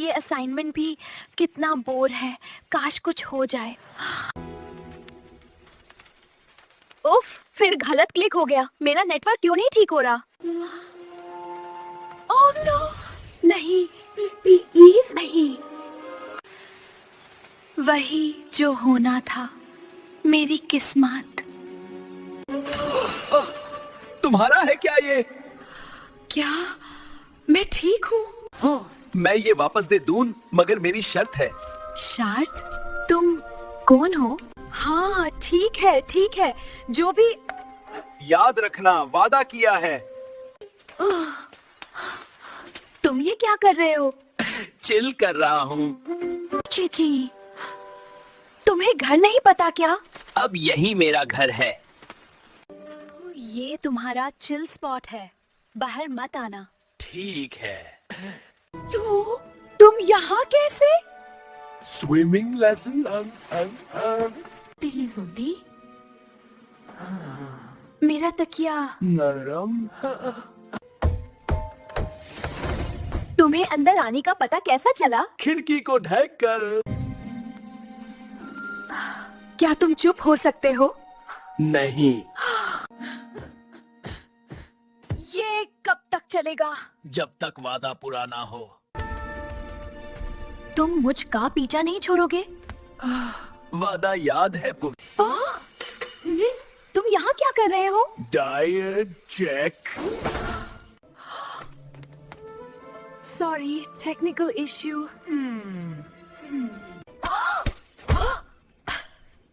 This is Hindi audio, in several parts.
ये असाइनमेंट भी कितना बोर है, काश कुछ हो जाए। उफ, फिर गलत क्लिक हो गया। मेरा नेटवर्क क्यों नहीं ठीक हो रहा? ओह नो, नहीं, प्लीज नहीं। वही जो होना था, मेरी किस्मत। तुम्हारा है क्या ये? क्या मैं ठीक हूँ? हाँ, मैं ये वापस दे दूं, मगर मेरी शर्त है। शर्त? तुम कौन हो? हाँ ठीक है, जो भी। याद रखना, वादा किया है। तुम ये क्या कर रहे हो? चिल कर रहा हूँ। चिकी, तुम्हें घर नहीं पता क्या? अब यही मेरा घर है। ये तुम्हारा चिल स्पॉट है, बाहर मत आना। ठीक है। तुम यहाँ कैसे? Swimming lesson. तेरी जिंदगी, मेरा तकिया। नरम। तुम्हें अंदर आने का पता कैसा चला? खिड़की को ढक कर। क्या तुम चुप हो सकते हो? नहीं। ये कब तक चलेगा? जब तक वादा पूरा ना हो। तुम मुझ का पीछा नहीं छोड़ोगे? वादा याद है? तुम यहाँ क्या कर रहे हो? Diet check. Sorry, technical issue.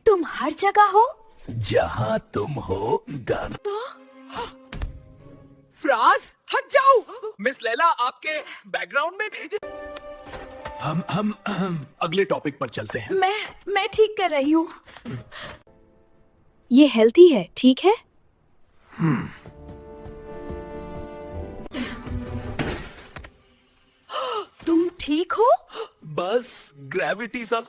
तुम हर जगह हो। जहाँ तुम हो, गन। फ्राज, हट जाओ। मिस लैला आपके बैकग्राउंड में। हम अगले टॉपिक पर चलते हैं। मैं ठीक कर रही हूँ। ये हेल्थी है, ठीक है? तुम ठीक हो? बस ग्रेविटी सा।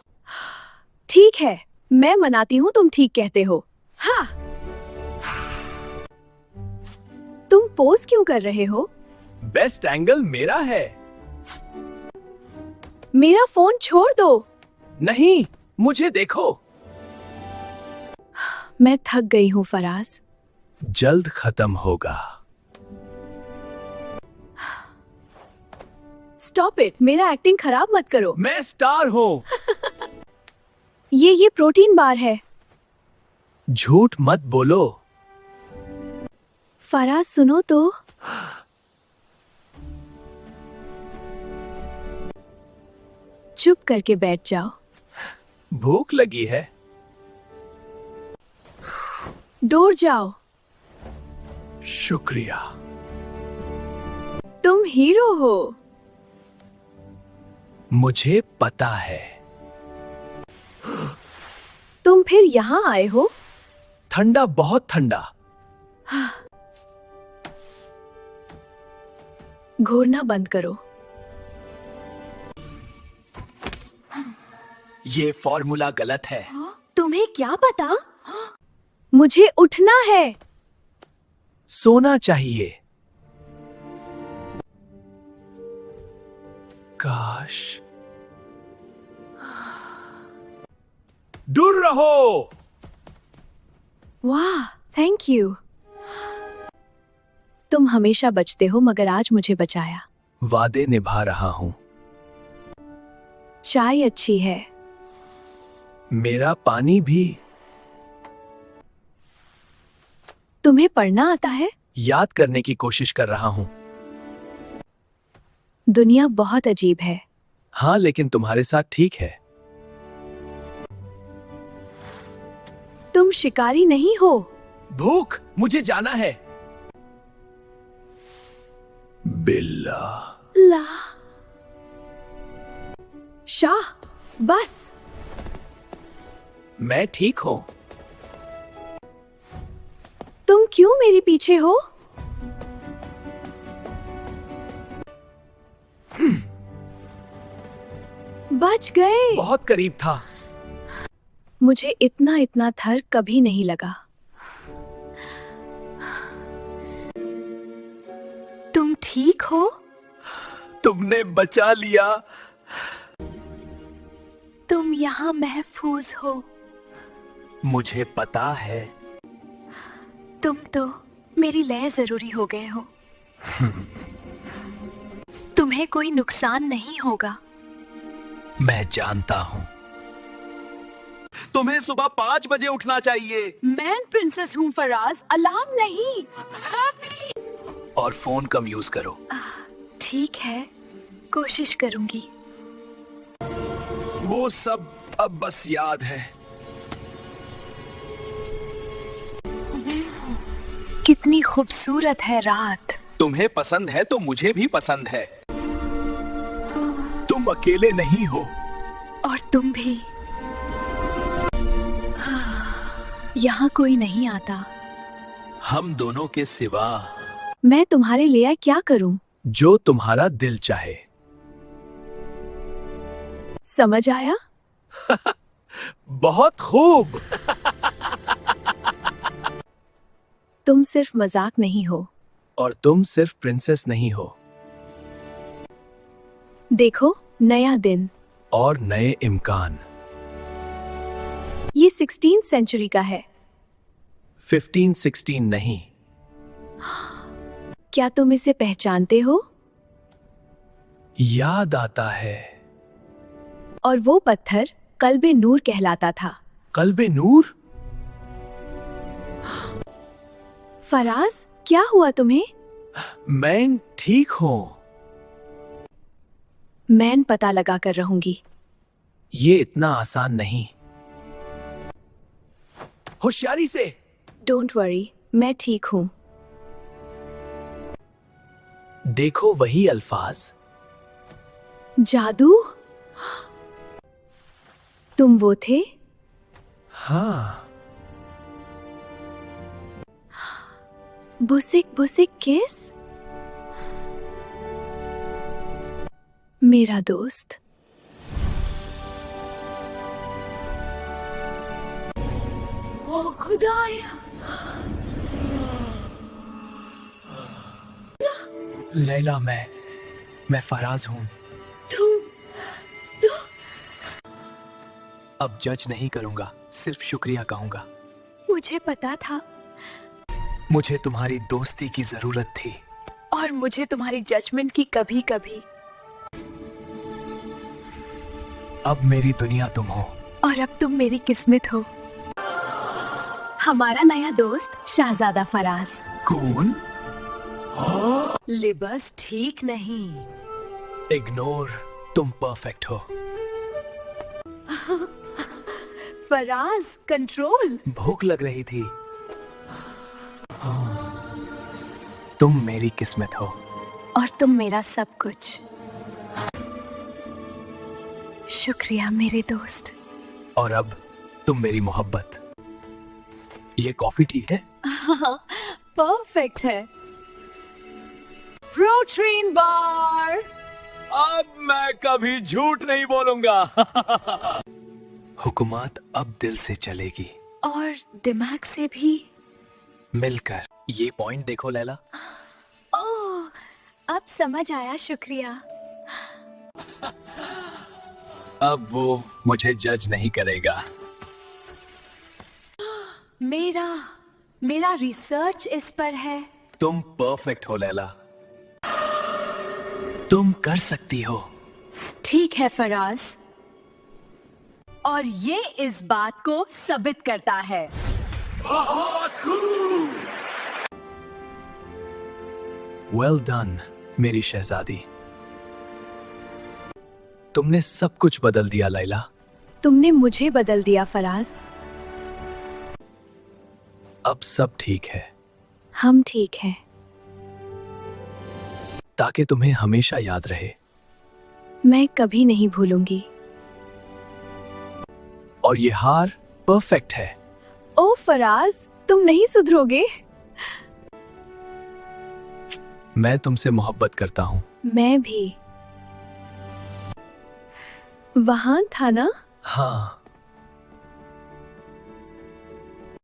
ठीक है, मैं मनाती हूँ तुम ठीक कहते हो। हाँ। तुम पोज क्यों कर रहे हो? बेस्ट एंगल मेरा है। मेरा फोन छोड़ दो। नहीं, मुझे देखो। मैं थक गई हूँ फराज। जल्द खत्म होगा। स्टॉप इट, मेरा एक्टिंग खराब मत करो। मैं स्टार हूँ। ये प्रोटीन बार है। झूठ मत बोलो। फराज सुनो तो। चुप करके बैठ जाओ। भूख लगी है। दूर जाओ। शुक्रिया। तुम हीरो हो। मुझे पता है। तुम फिर यहाँ आए हो? ठंडा, बहुत ठंडा। घूरना बंद करो। ये फॉर्मूला गलत है। तुम्हें क्या पता? मुझे उठना है। सोना चाहिए। काश। दूर रहो। वाह, थैंक यू। तुम हमेशा बचते हो, मगर आज मुझे बचाया। वादे निभा रहा हूँ। चाय अच्छी है। मेरा पानी भी। तुम्हें पढ़ना आता है? याद करने की कोशिश कर रहा हूँ। दुनिया बहुत अजीब है। हाँ, लेकिन तुम्हारे साथ ठीक है। तुम शिकारी नहीं हो। भूख, मुझे जाना है। बिल्ला। ला शाह, बस। मैं ठीक हूँ। तुम क्यों मेरे पीछे हो? बच गए। बहुत करीब था। मुझे इतना थर कभी नहीं लगा। तुम ठीक हो? तुमने बचा लिया। तुम यहाँ महफूज हो। मुझे पता है। तुम तो मेरी लय जरूरी हो गए हो। तुम्हें कोई नुकसान नहीं होगा। मैं जानता हूँ। तुम्हें सुबह 5 बजे उठना चाहिए। मैं प्रिंसेस हूँ फराज, अलार्म नहीं। और फोन कम यूज करो। ठीक है, कोशिश करूंगी। वो सब अब बस याद है। कितनी खूबसूरत है रात। तुम्हें पसंद है तो मुझे भी पसंद है। तुम अकेले नहीं हो। और तुम भी। यहाँ कोई नहीं आता। हम दोनों के सिवा। मैं तुम्हारे लिए क्या करूं? जो तुम्हारा दिल चाहे। समझ आया? बहुत खूब। तुम सिर्फ मजाक नहीं हो। और तुम सिर्फ प्रिंसेस नहीं हो। देखो, नया दिन और नए इम्कान। ये 16th सेंचुरी का है। 1516 नहीं। क्या तुम इसे पहचानते हो? याद आता है। और वो पत्थर कल्बे नूर कहलाता था। कल्बे नूर? फराज, क्या हुआ तुम्हें? मैं ठीक हूँ। मैं पता लगा कर रहूंगी। ये इतना आसान नहीं। होशियारी से। डोंट वरी, मैं ठीक हूँ। देखो वही अल्फाज। जादू? तुम वो थे? हाँ। बुसिक बुसिक किस? मेरा दोस्त। ओ खुदाया। लैला, मैं फराज हूँ। तुम अब जज नहीं करूंगा, सिर्फ शुक्रिया कहूंगा। मुझे पता था। मुझे तुम्हारी दोस्ती की जरूरत थी। और मुझे तुम्हारी जजमेंट की कभी कभी। अब मेरी दुनिया तुम हो। और अब तुम मेरी किस्मत हो। हमारा नया दोस्त शहजादा फराज। कौन? लिबस ठीक नहीं। इग्नोर, तुम परफेक्ट हो। फराज, कंट्रोल। भूख लग रही थी। तुम मेरी किस्मत हो। और तुम मेरा सब कुछ। शुक्रिया मेरे दोस्त। और अब तुम मेरी मोहब्बत। ये कॉफी ठीक है? परफेक्ट है। Protein bar. अब मैं कभी झूठ नहीं बोलूंगा। हुकूमत अब दिल से चलेगी। और दिमाग से भी। मिलकर। ये पॉइंट देखो लैला। ओह, अब समझ आया, शुक्रिया। अब वो मुझे जज नहीं करेगा। मेरा रिसर्च इस पर है। तुम परफेक्ट हो लैला। तुम कर सकती हो। ठीक है फराज। और ये इस बात को साबित करता है। वेल डन मेरी शहजादी। तुमने सब कुछ बदल दिया लैला। तुमने मुझे बदल दिया फराज। अब सब ठीक है। हम ठीक हैं। ताकि तुम्हें हमेशा याद रहे। मैं कभी नहीं भूलूंगी। और ये हार परफेक्ट है। ओ फराज, तुम नहीं सुधरोगे। मैं तुमसे मोहब्बत करता हूँ। मैं भी। वहां था ना? हाँ।